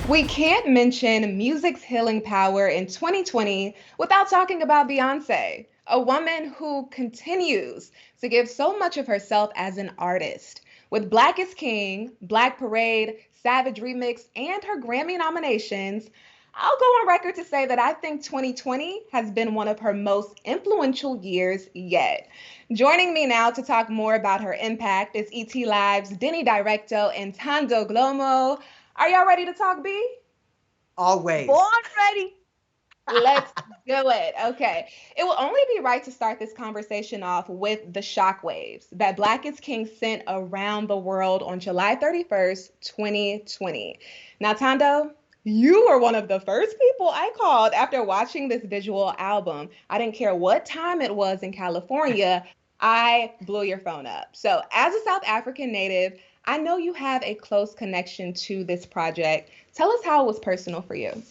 We can't mention music's healing power in 2020 without talking about Beyonce, a woman who continues to give so much of herself as an artist. With Black is King, Black Parade, Savage Remix, and her Grammy nominations, I'll go on record to say that I think 2020 has been one of her most influential years yet. Joining me now to talk more about her impact is ET Live's Denny Directo and Tando Glomo. Are y'all ready to talk, B? Always. Born ready. Let's do it. Okay. It will only be right to start this conversation off with the shockwaves that Black is King sent around the world on July 31st, 2020. Now, Tando, you were one of the first people I called after watching this visual album. I didn't care what time it was in California, I blew your phone up. So, as a South African native, I know you have a close connection to this project. Tell us how it was personal for you.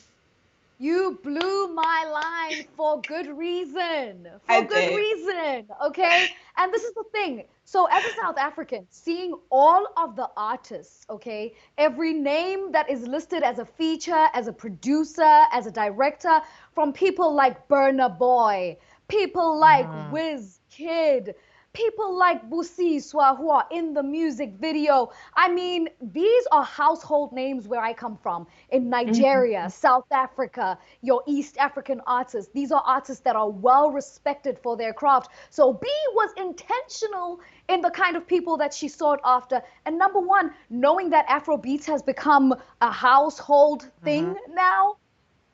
You blew my line for good reason. I For good did. reason. Okay. And this is the thing. So, as a South African, seeing all of the artists, okay, every name that is listed as a feature, as a producer, as a director, from people like Burna Boy, people like Mhm. Wiz Kid, people like Busiswa who are in the music video. I mean, these are household names where I come from in Nigeria, Mhm. South Africa, your East African artists. These are artists that are well respected for their craft. So B was intentional in the kind of people that she sought after. And number one, knowing that Afrobeats has become a household thing Mhm. now,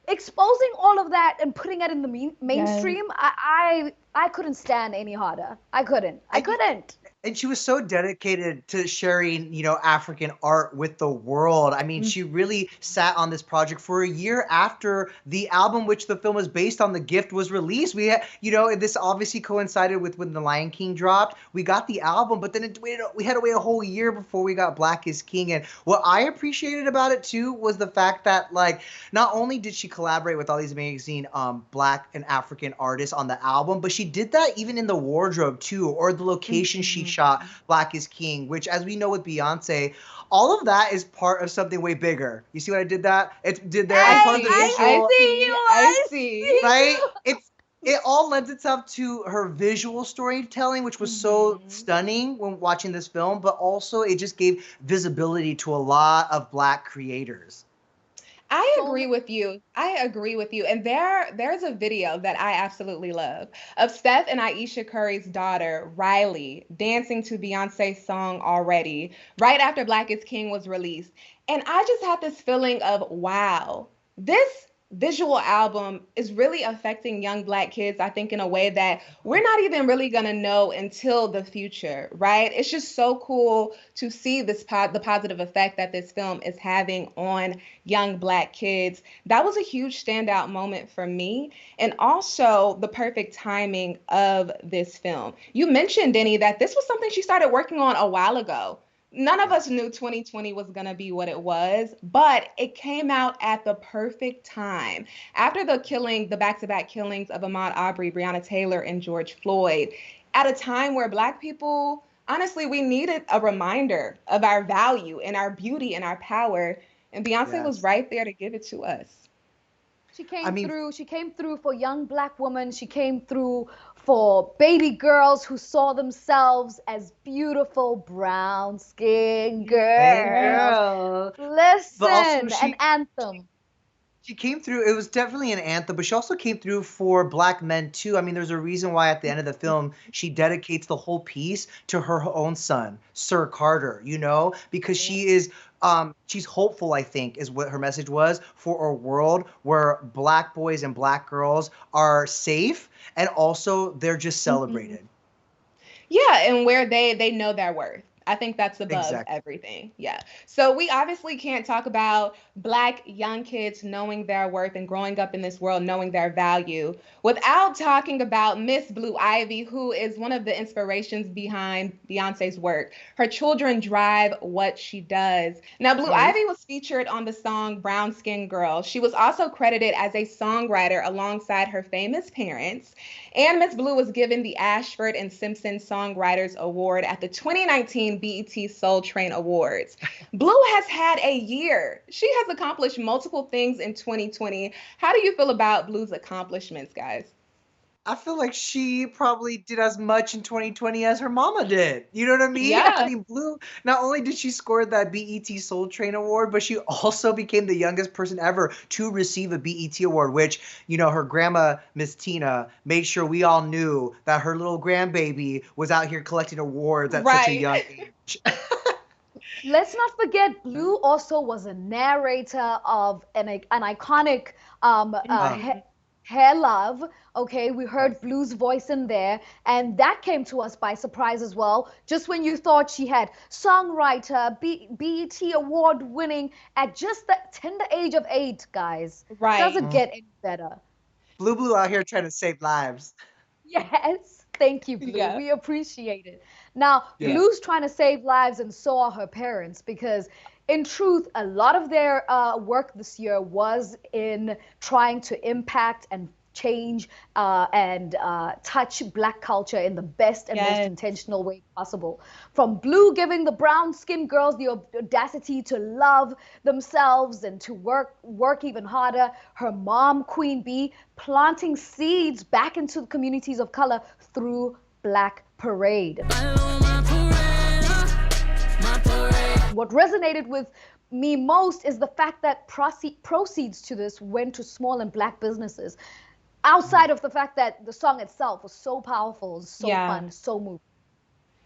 exposing all of that and putting it in the Yes. mainstream, I couldn't stand any harder. I couldn't. I And couldn't. and she was so dedicated to sharing, African art with the world. I mean, Mm. she really sat on this project for a year after the album, which the film was based on, The Gift, was released. We had, this obviously coincided with when The Lion King dropped. We got the album, but then we had to wait a whole year before we got Black is King. And what I appreciated about it too was the fact that, like, not only did she collaborate with all these amazing Black and African artists on the album, but she did that even in the wardrobe too, or the location she Mhm. shot Black is King, which, as we know with Beyonce, all of that is part of something way bigger. You see what I did that? It did there. It's I part of the see. I I visual, see see. you. I I see. see right? you. It all lends itself to her visual storytelling, which was so Mhm. stunning when watching this film, but also it just gave visibility to a lot of Black creators. I So agree with you. I agree with you. And there's a video that I absolutely love of Steph and Aisha Curry's daughter, Riley, dancing to Beyonce's song Already, right after Black is King was released. And I just had this feeling of, wow, this visual album is really affecting young Black kids, I think, in a way that we're not even really going to know until the future, right? It's just so cool to see the positive effect that this film is having on young Black kids. That was a huge standout moment for me. And also the perfect timing of this film. You mentioned, Denny, that this was something she started working on a while ago. None of us Yes. knew 2020 was going to be what it was, but it came out at the perfect time. After the back to back killings of Ahmaud Arbery, Breonna Taylor, and George Floyd, at a time where Black people, honestly, we needed a reminder of our value and our beauty and our power. And Beyonce was Yes. right there to give it to us. she I came mean, through. She came through for young Black women. She came through for baby girls who saw themselves as beautiful brown skinned hey Yes. girls. girl. But also Listen, an she anthem. she came through. It was definitely an anthem, but she also came through for Black men too. I mean, there's a reason why at the end of the film she dedicates the whole piece to her own son, Sir Carter. Because she's hopeful. I think is what her message was, for a world where Black boys and Black girls are safe, and also they're just Mhm. celebrated. Yeah, and where they know their worth. I think that's above Exactly. everything. Yeah. So we obviously can't talk about Black young kids knowing their worth and growing up in this world knowing their value without talking about Miss Blue Ivy, who is one of the inspirations behind Beyonce's work. Her children drive what she does. Now, Blue Right. Ivy was featured on the song Brown Skin Girl. She was also credited as a songwriter alongside her famous parents. And Miss Blue was given the Ashford and Simpson Songwriters Award at the 2019 2019 BET Soul Train Awards. Blue has had a year. She has accomplished multiple things in 2020. How do you feel about Blue's accomplishments, guys? I feel like she probably did as much in 2020 as her mama did. You know what I mean? I Yeah, mean, Blue, not only did she score that BET Soul Train Award, but she also became the youngest person ever to receive a BET award, which, her grandma, Miss Tina, made sure we all knew that her little grandbaby was out here collecting awards at such a right. young age. Let's not forget, Blue also was a narrator of an iconic Mhm. Hair Love. Okay, we Yes. heard Blue's voice in there, and that came to us by surprise as well. Just when you thought she had songwriter, BET award winning at just the tender age of 8, guys. Right. Doesn't Mm. get any better. Blue out here trying to save lives. Yes, thank you, Blue. Yeah. We appreciate it. Now, Yeah. Blue's trying to save lives, and so are her parents, because in truth, a lot of their work this year was in trying to impact and change and touch Black culture in the best and most Yes. intentional way possible. From Blue giving the brown-skinned girls the audacity to love themselves and to work even harder, her mom, Queen Bee, planting seeds back into the communities of color through Black Parade. What resonated with me most is the fact that proceeds to this went to small and Black businesses. Outside of the fact that the song itself was so powerful, so Yeah. fun, so moving.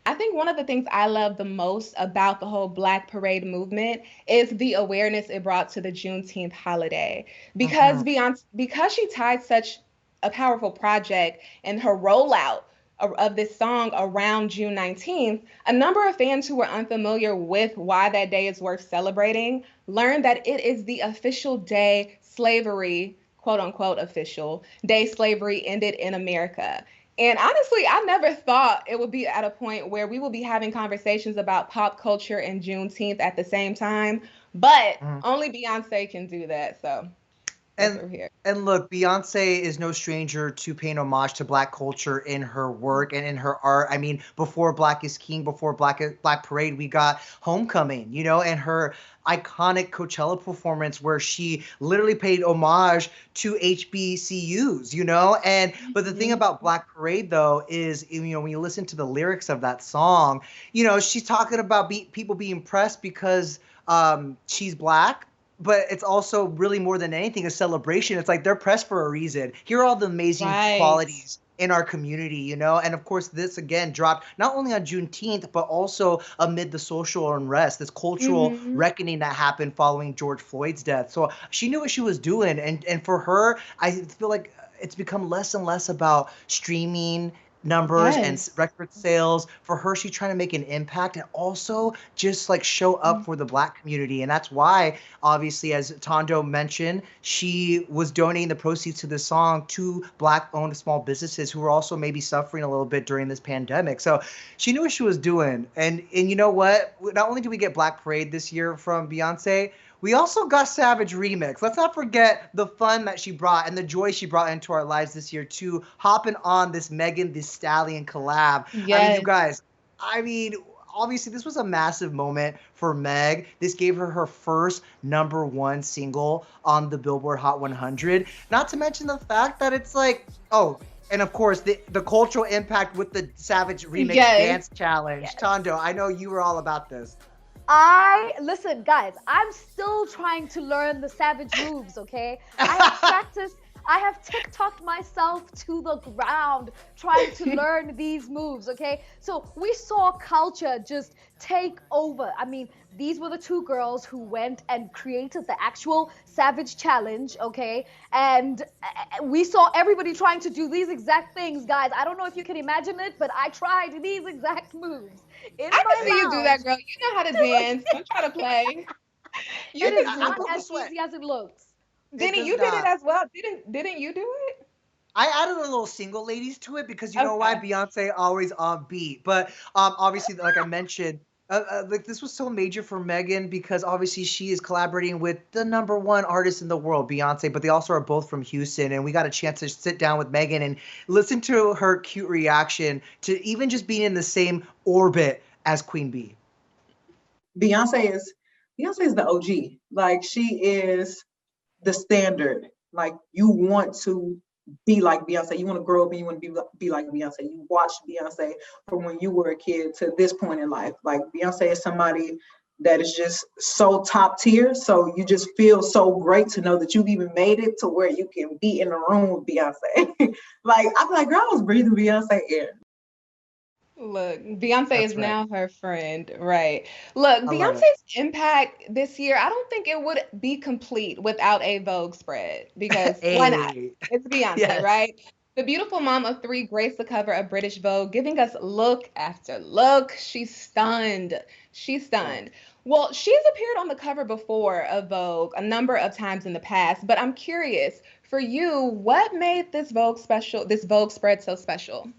I think one of the things I love the most about the whole Black Parade movement is the awareness it brought to the Juneteenth holiday. Because Mhm. because she tied such a powerful project and her rollout of this song around June 19th, a number of fans who were unfamiliar with why that day is worth celebrating learned that it is the official day slavery, quote unquote official day slavery ended in America. And honestly, I never thought it would be at a point where we will be having conversations about pop culture and Juneteenth at the same time. But Mhm. only Beyonce can do that. So that's And what we're here. and look, Beyonce is no stranger to paying homage to Black culture in her work and in her art. I mean, before Black is King, before Black Parade, we got Homecoming, and her iconic Coachella performance where she literally paid homage to HBCUs, And but the thing Mhm. about Black Parade though is, when you listen to the lyrics of that song, she's talking about people being pressed because she's Black, but it's also really more than anything a celebration. It's like they're pressed for a reason. Here are all the amazing Right. qualities in our community, And of course, this again dropped not only on Juneteenth, but also amid the social unrest, this cultural Hmm. reckoning that happened following George Floyd's death. So she knew what she was doing. And for her, I feel like it's become less and less about streaming numbers and Yes. record sales. For her, she's trying to make an impact and also just like show up for the Black community. And that's why, obviously, as Tondo mentioned, she was donating the proceeds to the song to Black owned small businesses who were also maybe suffering a little bit during this pandemic. So she knew what she was doing. And you know what? Not only did we get Black Parade this year from Beyonce, we also got Savage Remix. Let's not forget the fun that she brought and the joy she brought into our lives this year too, hopping on this Megan Thee Stallion collab. I mean, you Yes. guys, I mean, obviously this was a massive moment for Meg. This gave her her first #1 single on the Billboard Hot 100. Not to mention the fact that it's like, oh, and of course the cultural impact with the Savage Remix Yes. dance challenge. Yes. Tondo, I know you were all about this. Listen, guys, I'm still trying to learn the savage moves, okay? I have practiced, I have TikToked myself to the ground trying to learn these moves, okay? So we saw culture just take over. I mean, these were the two girls who went and created the actual Savage Challenge, okay? And we saw everybody trying to do these exact things, guys. I don't know if you can imagine it, but I tried these exact moves in I can my see you do lounge. that, girl. You know how to dance. Don't try to play. You It can is I not do put as this way. easy as it looks. it. It Denny, does you did it not. as well. Didn't you do it? I added a little single ladies to it because you know why Okay. Beyonce always on beat. But obviously, like I mentioned, like this was so major for Megan because obviously she is collaborating with the #1 artist in the world, Beyonce. But they also are both from Houston, and we got a chance to sit down with Megan and listen to her cute reaction to even just being in the same orbit as Queen Bee. Beyonce is Beyonce is the OG. Like she is the standard. Like you want to be like Beyonce. You want to grow up and you want to be like Beyonce. You watch Beyonce from when you were a kid to this point in life. Like Beyonce is somebody that is just so top tier. So you just feel so great to know that you've even made it to where you can be in the room with Beyonce. Like I'm like, girl, I was breathing Beyonce air. Look, Beyonce That's is right. now her friend, right? Look, I love it. Beyonce's impact this year, I don't think it would be complete without a Vogue spread because why not? Hey. It's Beyonce, Yes. right? The beautiful mom of three graced the cover of British Vogue, giving us look after look. She's stunned. She's stunned. Well, she's appeared on the cover before of Vogue a number of times in the past, but I'm curious, for you, what made this Vogue spread so special?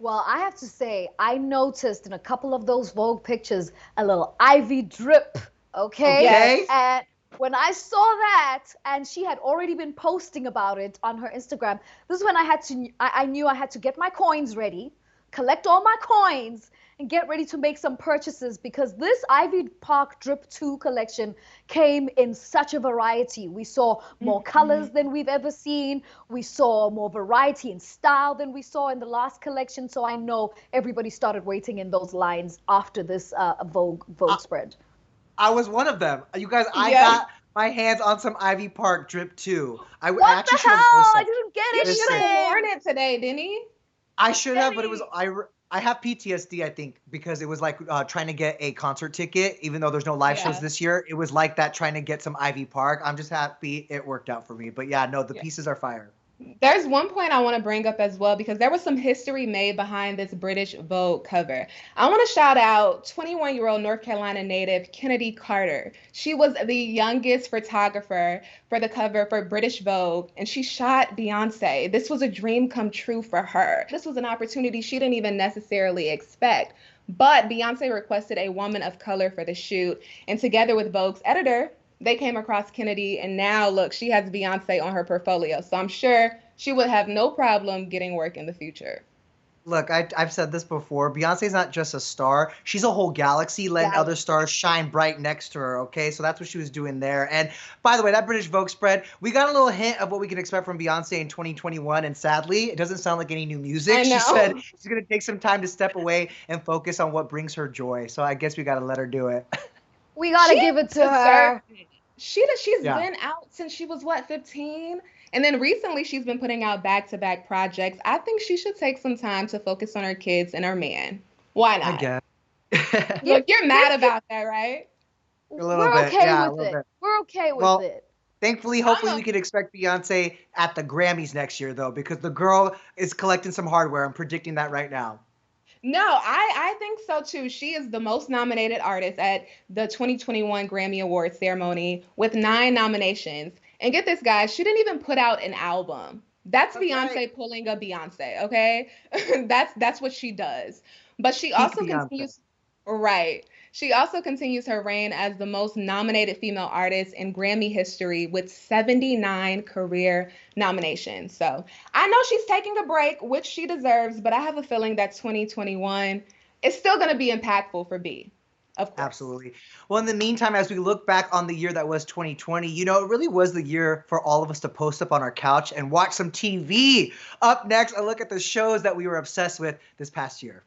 Well, I have to say, I noticed in a couple of those Vogue pictures a little ivy drip, okay? Yes. Okay. And when I saw that, and she had already been posting about it on her Instagram, this is when I knew I had to get my coins ready, collect all my coins, and get ready to make some purchases because this Ivy Park Drip 2 collection came in such a variety. We saw more colors than we've ever seen. We saw more variety in style than we saw in the last collection. So I know everybody started waiting in those lines after this Vogue spread. I was one of them. You guys, I Yeah. got my hands on some Ivy Park Drip too. I What actually the should have hell? worn I some. didn't get You should have anything. worn it today, didn't he? I should have, but it was Benny. I have PTSD, I think, because it was like trying to get a concert ticket, even though there's no live shows Yeah. this year. It was like that trying to get some Ivy Park. I'm just happy it worked out for me. But yeah, no, the Yeah. pieces are fire. There's one point I want to bring up as well because there was some history made behind this British Vogue cover. I want to shout out 21-year-old North Carolina native Kennedy Carter. She was the youngest photographer for the cover for British Vogue, and she shot Beyonce. This was a dream come true for her. This was an opportunity she didn't even necessarily expect. But Beyonce requested a woman of color for the shoot, and together with Vogue's editor, they came across Kennedy, and now look, she has Beyonce on her portfolio. So I'm sure she would have no problem getting work in the future. Look, I've said this before. Beyonce's not just a star. She's a whole galaxy letting other stars shine bright next to her, okay? So that's what she was doing there. And by the way, that British Vogue spread, we got a little hint of what we can expect from Beyonce in 2021. And sadly, it doesn't sound like any new music. I She know. said she's going to take some time to step away and focus on what brings her joy. So I guess we got to let her do it. We gotta She give it to her. deserved it. She's Yeah. been out since she was what, 15? And then recently she's been putting out back-to-back projects. I think she should take some time to focus on her kids and her man. Why I not? guess. Look, you're mad about that, right? A little We're bit, okay yeah, a with little it. bit. We're okay with Well, it. Thankfully, hopefully, we can expect Beyonce at the Grammys next year, though, because the girl is collecting some hardware. I'm predicting that right now. No, I think so too. She is the most nominated artist at the 2021 Grammy Awards ceremony with 9 nominations. And get this, guys, she didn't even put out an album. That's Beyonce right. pulling a Beyonce, okay? That's what she does. But she Peak also Beyonce. continues, right. She also continues her reign as the most nominated female artist in Grammy history with 79 career nominations. So I know she's taking a break, which she deserves, but I have a feeling that 2021 is still going to be impactful for B, of course. Absolutely. Well, in the meantime, as we look back on the year that was 2020, you know, it really was the year for all of us to post up on our couch and watch some TV. Up next, a look at the shows that we were obsessed with this past year.